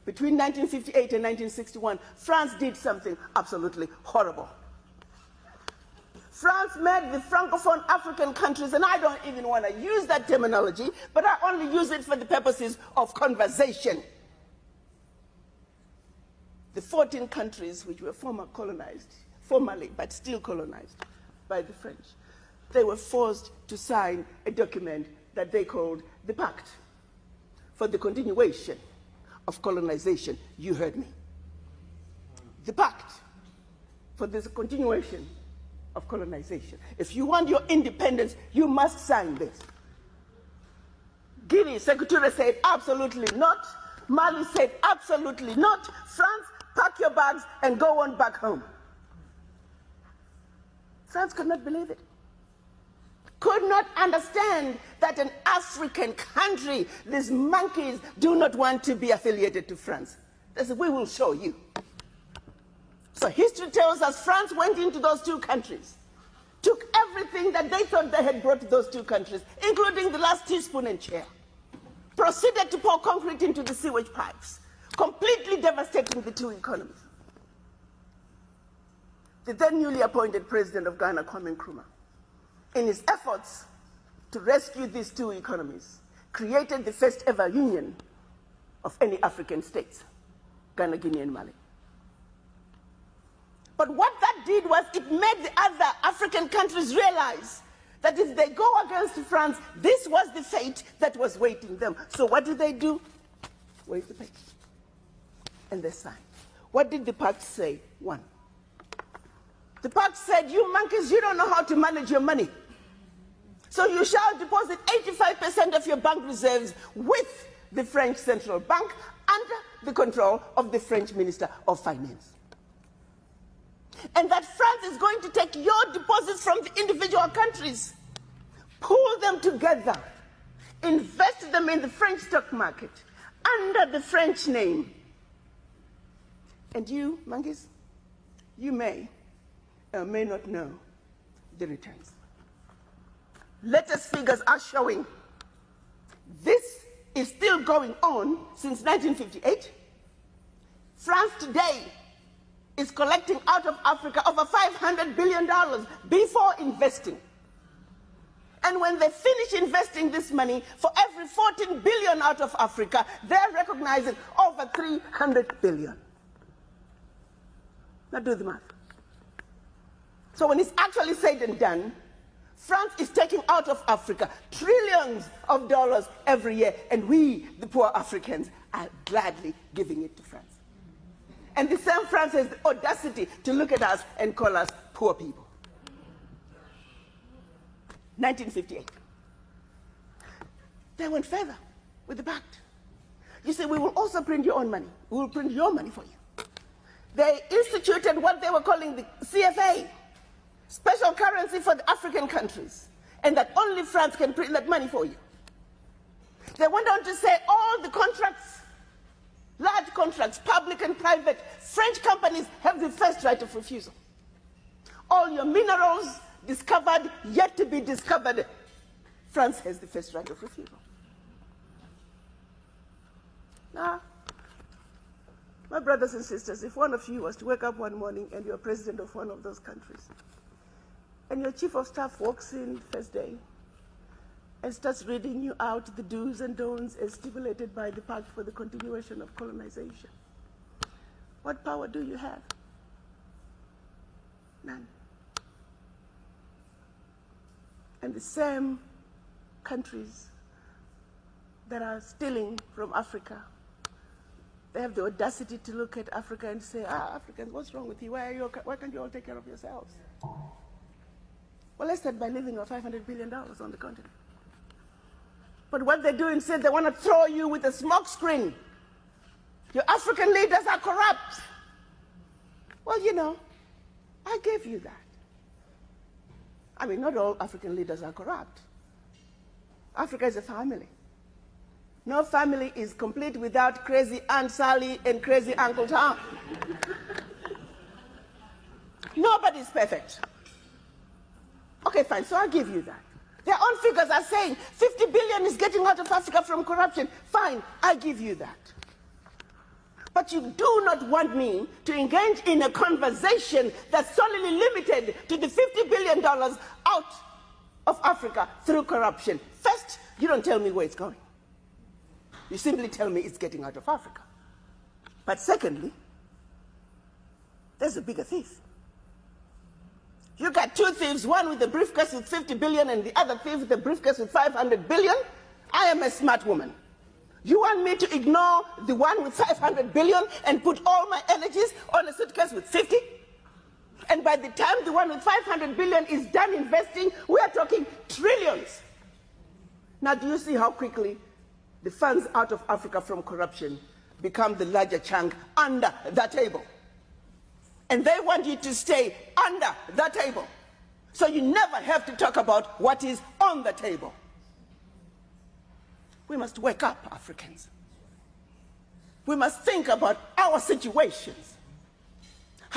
between 1958 and 1961, France did something absolutely horrible. France made the Francophone African countries, and I don't even want to use that terminology, but I only use it for the purposes of conversation. The 14 countries which were formally, but still colonized by the French, they were forced to sign a document that they called the Pact for the Continuation of Colonization. You heard me. The Pact for the Continuation of Colonization. If you want your independence, you must sign this. Guinea, Secretary said absolutely not. Mali said absolutely not. France, pack your bags and go on back home. France could not believe it. Could not understand that an African country, these monkeys, do not want to be affiliated to France. They said, we will show you. So history tells us France went into those two countries, took everything that they thought they had brought to those two countries, including the last teaspoon and chair, proceeded to pour concrete into the sewage pipes, completely devastating the two economies. The then newly appointed president of Ghana, Kwame Nkrumah, in his efforts to rescue these two economies, created the first ever union of any African states, Ghana, Guinea, and Mali. But what that did was it made the other African countries realize that if they go against France, this was the fate that was waiting them. So what did they do? Where's the page? And they signed. What did the pact say? One. The pact said, you monkeys, you don't know how to manage your money. So you shall deposit 85% of your bank reserves with the French Central Bank under the control of the French Minister of Finance. And that France is going to take your deposits from the individual countries, pool them together, invest them in the French stock market under the French name. And you, monkeys, you may or may not know the returns. Latest figures are showing this is still going on since 1958. France today is collecting out of Africa over $500 billion before investing. And when they finish investing this money, for every 14 billion out of Africa, they're recognizing over 300 billion. Now do the math. So when it's actually said and done, France is taking out of Africa trillions of dollars every year, and we, the poor Africans, are gladly giving it to France. And the same France has the audacity to look at us and call us poor people. 1958. They went further with the pact. You see, we will also print your own money. We will print your money for you. They instituted what they were calling the CFA, special currency for the African countries, and that only France can print that money for you. They went on to say all the contracts, large contracts, public and private, French companies have the first right of refusal. All your minerals discovered, yet to be discovered, France has the first right of refusal. Now, my brothers and sisters, if one of you was to wake up one morning and you're president of one of those countries, and your chief of staff walks in first day and starts reading you out the do's and don'ts as stipulated by the Pact for the Continuation of Colonization, what power do you have? None. And the same countries that are stealing from Africa, they have the audacity to look at Africa and say, Africans, what's wrong with you? Why can't you all take care of yourselves? Well, let's start by leaving our $500 billion on the continent. But what they do instead, they want to throw you with a smoke screen. Your African leaders are corrupt. Well, you know, I gave you that. I mean, not all African leaders are corrupt. Africa is a family. No family is complete without crazy Aunt Sally and crazy Uncle Tom. Nobody's perfect. Okay, fine, so I'll give you that. Their own figures are saying 50 billion is getting out of Africa from corruption. Fine, I give you that. But you do not want me to engage in a conversation that's solely limited to the $50 billion out of Africa through corruption. First, you don't tell me where it's going. You simply tell me it's getting out of Africa. But secondly, there's a bigger thief. You got two thieves, one with a briefcase with 50 billion and the other thief with a briefcase with 500 billion. I am a smart woman. You want me to ignore the one with 500 billion and put all my energies on a suitcase with 50? And by the time the one with 500 billion is done investing, we are talking trillions. Now, do you see how quickly the funds out of Africa from corruption become the larger chunk under the table? And they want you to stay under the table. So you never have to talk about what is on the table. We must wake up, Africans. We must think about our situations.